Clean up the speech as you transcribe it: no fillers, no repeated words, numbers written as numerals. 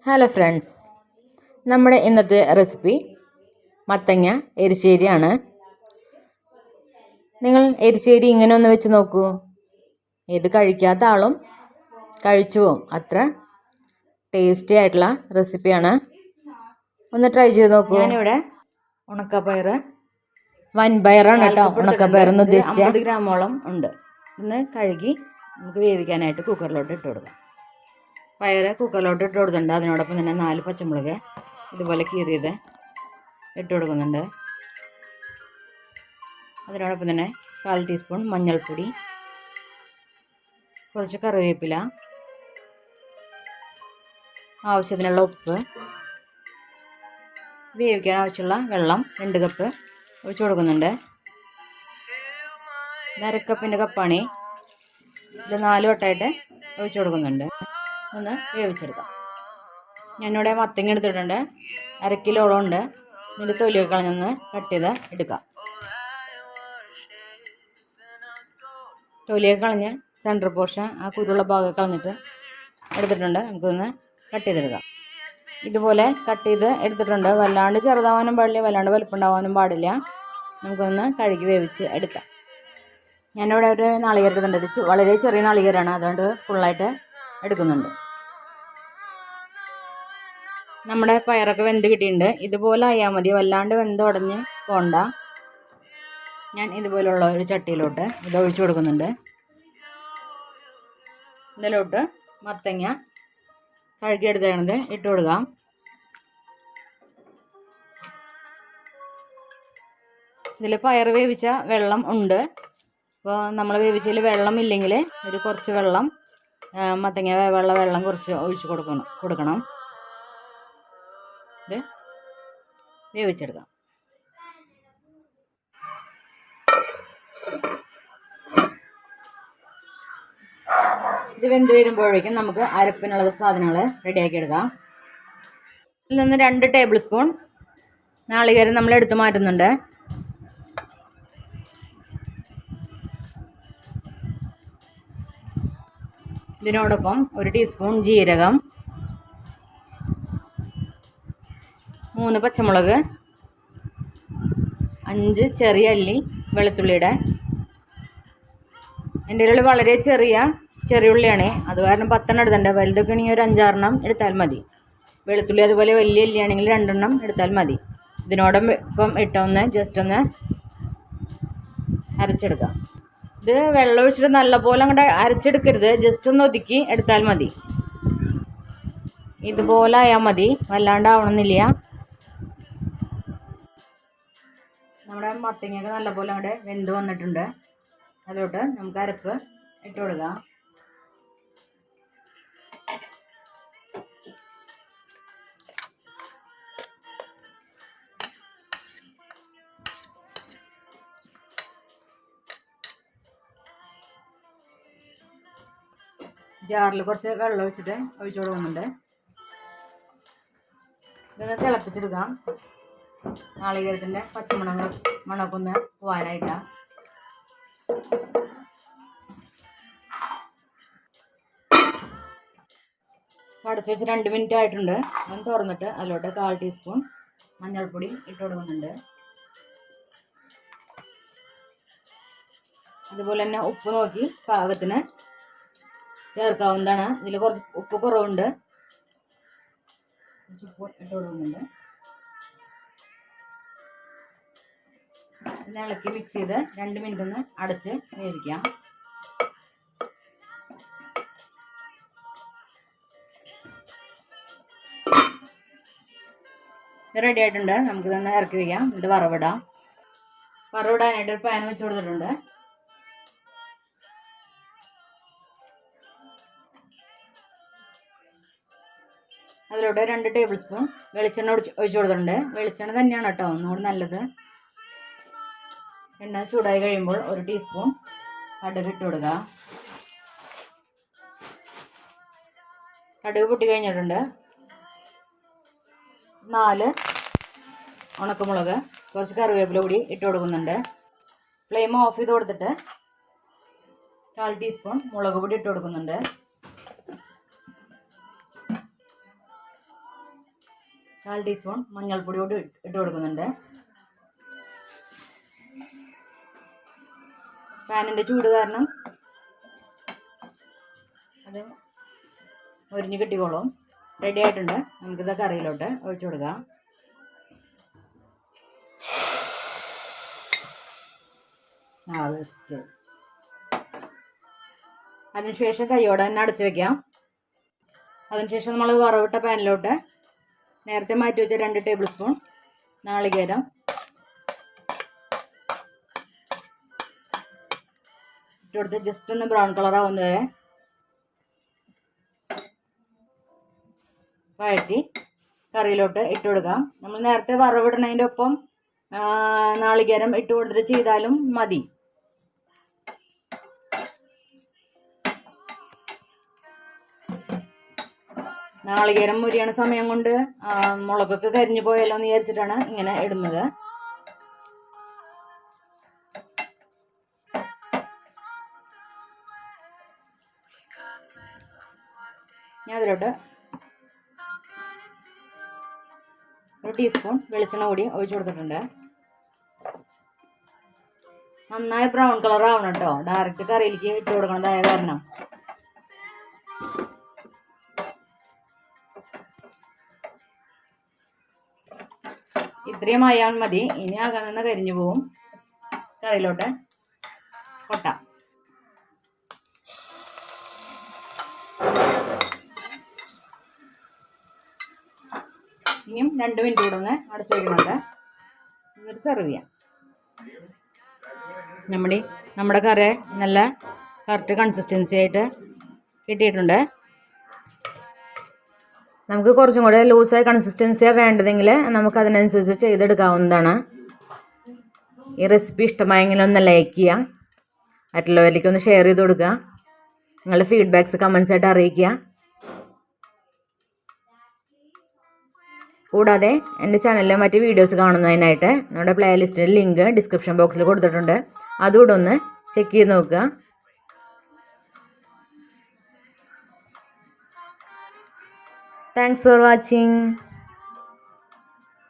Hello friends, നമ്മുടെ ഇന്നത്തെ recipe മത്തങ്ങ എരിശ്ശേരിയാണ്. നിങ്ങൾ എരിശ്ശേരി ഇങ്ങനെ ഒന്ന് വെച്ച് നോക്കൂ. ഇത് കഴിക്കാത്ത ആളും കഴിച്ചു പോകും. അത്ര ടേസ്റ്റി ആയിട്ടുള്ള റെസിപ്പിയാണ്. ഒന്ന് ട്രൈ ചെയ്ത് നോക്കൂ. ഞാനിവിടെ ഉണക്കപ്പയർ, വൻപയറാണ് കേട്ടോ. ഉണക്കപ്പയറെന്ന് ഉദ്ദേശിച്ച 50 ഗ്രാമോളം ഉണ്ട്. ഒന്ന് കഴുകി നമുക്ക് വേവിക്കാനായിട്ട് കുക്കറിലോട്ട് ഇട്ട് കൊടുക്കാം. പയർ കുക്കറിലോട്ട് ഇട്ട് കൊടുക്കുന്നുണ്ട്. അതിനോടൊപ്പം തന്നെ 4 പച്ചമുളക് ഇതുപോലെ കീറിയത് ഇട്ട് കൊടുക്കുന്നുണ്ട്. അതിനോടൊപ്പം തന്നെ 1/4 ടീസ്പൂൺ മഞ്ഞൾപ്പൊടി, കുറച്ച് കറിവേപ്പില, ആവശ്യത്തിനുള്ള ഉപ്പ്, വേവിക്കാൻ ആവശ്യമുള്ള വെള്ളം 2 കപ്പ് ഒഴിച്ചു കൊടുക്കുന്നുണ്ട്. ഇത് 1/2 കപ്പിൻ്റെ കപ്പാണ്. ഇത് 4 വട്ടമായിട്ട് ഒഴിച്ചു കൊടുക്കുന്നുണ്ട്. ഒന്ന് വേവിച്ചെടുക്കാം. ഞാനിവിടെ മത്തങ്ങ എടുത്തിട്ടുണ്ട്. 1/2 കിലോളം ഉണ്ട്. ഇതിൻ്റെ തൊലിയൊക്കെ കളഞ്ഞൊന്ന് കട്ട് ചെയ്ത് എടുക്കാം. തൊലിയൊക്കെ കളഞ്ഞ് സെൻറ്റർ പോർഷൻ ആ കുരുള്ള ഭാഗം കളഞ്ഞിട്ട് എടുത്തിട്ടുണ്ട്. നമുക്കൊന്ന് കട്ട് ചെയ്തെടുക്കാം. ഇതുപോലെ കട്ട് ചെയ്ത് എടുത്തിട്ടുണ്ട്. വല്ലാണ്ട് ചെറുതാവാനും പാടില്ല, വല്ലാണ്ട് വലുപ്പമുണ്ടാവാനും പാടില്ല. നമുക്കൊന്ന് കഴുകി വേവിച്ച് എടുക്കാം. ഞാനിവിടെ ഒരു നാളികേരം എടുക്കുന്നുണ്ട്. ഇത് വളരെ ചെറിയ നാളികേരമാണ്, അതുകൊണ്ട് ഫുള്ളായിട്ട് എടുക്കുന്നുണ്ട്. നമ്മുടെ പയറൊക്കെ വെന്ത് കിട്ടിയിട്ടുണ്ട്. ഇതുപോലെ ആയാൽ മതി, വല്ലാണ്ട് വെന്ത് ഉടഞ്ഞ് പോണ്ട. ഞാൻ ഇതുപോലുള്ള ഒരു ചട്ടിയിലോട്ട് ഇത് ഒഴിച്ചു കൊടുക്കുന്നുണ്ട്. ഇതിലോട്ട് മത്തങ്ങ കഴുകിയെടുത്തത് ഇട്ട് കൊടുക്കാം. ഇതിൽ പയർ വേവിച്ച വെള്ളം ഉണ്ട്. അപ്പോൾ നമ്മൾ വേവിച്ചതിൽ വെള്ളം ഇല്ലെങ്കിൽ ഒരു കുറച്ച് വെള്ളം, മത്തങ്ങ വെള്ളം കുറച്ച് ഒഴിച്ച് കൊടുക്കണം. ഇത് വേവിച്ചെടുക്കാം. ഇത് വെന്ത് വരുമ്പോഴേക്കും നമുക്ക് അരപ്പിനുള്ള സാധനങ്ങൾ റെഡിയാക്കി എടുക്കാം. ഇതിൽ നിന്ന് 2 ടേബിൾ സ്പൂൺ നാളികേരം നമ്മൾ എടുത്ത് മാറ്റുന്നുണ്ട്. ഇതിനോടൊപ്പം 1 ടീസ്പൂൺ ജീരകം, 3 പച്ചമുളക്, 5 ചെറിയ അല്ലി വെളുത്തുള്ളിയുടെ. എൻ്റെ കയ്യിൽ വളരെ ചെറിയ ഉള്ളിയാണ്, അത് കാരണം 10 എടുത്തിട്ടുണ്ട്. വലുതൊക്കെ ആണെങ്കിൽ ഒരു 5-6 എടുത്താൽ മതി. വെളുത്തുള്ളി അതുപോലെ വലിയ അല്ലിയാണെങ്കിൽ 2 എടുത്താൽ മതി. ഇതിനോടൊപ്പം ഇട്ടൊന്ന് ജസ്റ്റ് ഒന്ന് അരച്ചെടുക്കാം. ഇത് വെള്ളം ഒഴിച്ചിട്ട് നല്ലപോലെ അങ്ങോട്ട് അരച്ചെടുക്കരുത്, ജസ്റ്റ് ഒന്ന് ഒതുക്കി എടുത്താൽ മതി. ഇതുപോലെ ആയാൽ മതി, വല്ലാണ്ടാവണമെന്നില്ല. നമ്മുടെ മത്തങ്ങയൊക്കെ നല്ലപോലെ അവിടെ വെന്ത് വന്നിട്ടുണ്ട്. അതിലോട്ട് നമുക്ക് അരപ്പ് ഇട്ട് കൊടുക്കാം. ജാറിൽ കുറച്ച് വെള്ളം ഒഴിച്ചിട്ട് ഒഴിച്ചു കൊടുക്കുന്നുണ്ട്. ഇതൊന്ന് തിളപ്പിച്ചെടുക്കാം. നാളികേരത്തിൻ്റെ മണമൊക്കെ ഒന്ന് പോകാനായിട്ടാണ്. അടച്ച് വെച്ച് 2 മിനിറ്റ് ആയിട്ടുണ്ട്. ഞാൻ തുറന്നിട്ട് അതിലോട്ട് 1/4 ടീസ്പൂൺ മഞ്ഞൾപ്പൊടി ഇട്ട് കൊടുക്കുന്നുണ്ട്. അതുപോലെ തന്നെ ഉപ്പ് നോക്കി പാകത്തിന് ചേർക്കാവുന്നതാണ്. ഇതിൽ കുറച്ച് ഉപ്പ് കുറവുണ്ട്, ഉപ്പ് ഇട്ട് കൊടുക്കുന്നുണ്ട്. പിന്നെ ഇളക്കി മിക്സ് ചെയ്ത് 2 മിനിറ്റ് ഒന്ന് അടച്ച് വേവിക്കാം. ഇത് റെഡി ആയിട്ടുണ്ട്. നമുക്കിതൊന്ന് ഇറക്കി വയ്ക്കാം. ഇത് വറവിടാനായിട്ട് ഒരു പാൻ വെച്ച് കൊടുത്തിട്ടുണ്ട്. അതിലോട്ട് 2 ടേബിൾ സ്പൂൺ വെളിച്ചെണ്ണ ഒഴിച്ചു കൊടുത്തിട്ടുണ്ട്. വെളിച്ചെണ്ണ തന്നെയാണ് കേട്ടോ ഒന്നുകൂടി നല്ലത്. എണ്ണ ചൂടായി കഴിയുമ്പോൾ 1 ടീസ്പൂൺ കടുക് ഇട്ട് കൊടുക്കുക. കടുക് പൊട്ടി കഴിഞ്ഞിട്ടുണ്ട്. 4 ഉണക്കമുളക്, കുറച്ച് കറിവേപ്പില കൂടി ഇട്ട് കൊടുക്കുന്നുണ്ട്. ഫ്ലെയിം ഓഫ് ചെയ്ത് കൊടുത്തിട്ട് 1/4 ടീസ്പൂൺ മുളക് പൊടി ഇട്ട് കൊടുക്കുന്നുണ്ട്. 1/4 ടീസ്പൂൺ മഞ്ഞൾപ്പൊടി കൂടി ഇട്ട് കൊടുക്കുന്നുണ്ട്. പാനിൻ്റെ ചൂട് കാരണം അത് ഒരിഞ്ഞ് കിട്ടിക്കോളും. റെഡി ആയിട്ടുണ്ട്. നമുക്കിത് കറിയിലോട്ട് ഒഴിച്ചു കൊടുക്കാം. അതിനുശേഷം കൈയോടെ തന്നെ അടച്ചു വെക്കാം. അതിനുശേഷം നമ്മൾ വറവിട്ട പാനിലോട്ട് നേരത്തെ മാറ്റി വെച്ച 2 ടേബിൾ സ്പൂൺ നാളികേരം ഇട്ട് കൊടുത്ത് ജസ്റ്റ് ഒന്ന് ബ്രൗൺ കളർ ആവുന്നവരെ വഴറ്റി കറിയിലോട്ട് ഇട്ട് കൊടുക്കാം. നമ്മൾ നേരത്തെ വറവിടുന്നതിൻ്റെ ഒപ്പം നാളികേരം ഇട്ട് കൊടുത്തിട്ട് ചെയ്താലും മതി. നാളികേരം മുരിയണ സമയം കൊണ്ട് മുളകൊക്കെ കരിഞ്ഞു പോയല്ലോ എന്ന് വിചാരിച്ചിട്ടാണ് ഇങ്ങനെ ഇടുന്നത്. ഞാൻ അതിലോട്ട് 1 ടീസ്പൂൺ വെളിച്ചെണ്ണ കൂടി ഒഴിച്ചു കൊടുത്തിട്ടുണ്ട്. നന്നായി ബ്രൗൺ കളർ ആവണം കേട്ടോ. ഡയറക്റ്റ് കറിയിലേക്ക് ഇട്ട് കൊടുക്കണതായ കാരണം. ഇത്രയും ആയാൽ മതി. ഇനി ആകാൻ കരിഞ്ഞു പോവും. കറിയിലോട്ട് കൊട്ടാം. ഇനിയും 2 മിനിറ്റ് കൂടെ ഒന്ന് അടച്ചു വയ്ക്കുന്നുണ്ട്. എന്നിട്ട് സെർവ് ചെയ്യാം. നമ്മുടെ കറി നല്ല കറക്റ്റ് കൺസിസ്റ്റൻസി ആയിട്ട് കിട്ടിയിട്ടുണ്ട്. നമുക്ക് കുറച്ചും കൂടെ ലൂസായ കൺസിസ്റ്റൻസിയാണ് വേണ്ടതെങ്കിൽ നമുക്ക് അതിനനുസരിച്ച് ചെയ്തെടുക്കാവുന്നതാണ്. ഈ റെസിപ്പി ഇഷ്ടമായെങ്കിൽ ഒന്ന് ലൈക്ക് ചെയ്യുക, മറ്റുള്ളവരിലേക്ക് ഒന്ന് ഷെയർ ചെയ്ത് കൊടുക്കുക. നിങ്ങളുടെ ഫീഡ്ബാക്ക്സ് കമൻസ് ആയിട്ട് അറിയിക്കുക. കൂടാതെ എൻ്റെ ചാനലിലെ മറ്റ് വീഡിയോസ് കാണുന്നതിനായിട്ട് നമ്മുടെ പ്ലേലിസ്റ്റിൻ്റെ ലിങ്ക് ഡിസ്ക്രിപ്ഷൻ ബോക്സിൽ കൊടുത്തിട്ടുണ്ട്. അതുകൂടെ ഒന്ന് ചെക്ക് ചെയ്ത് നോക്കുക. Thanks for watching.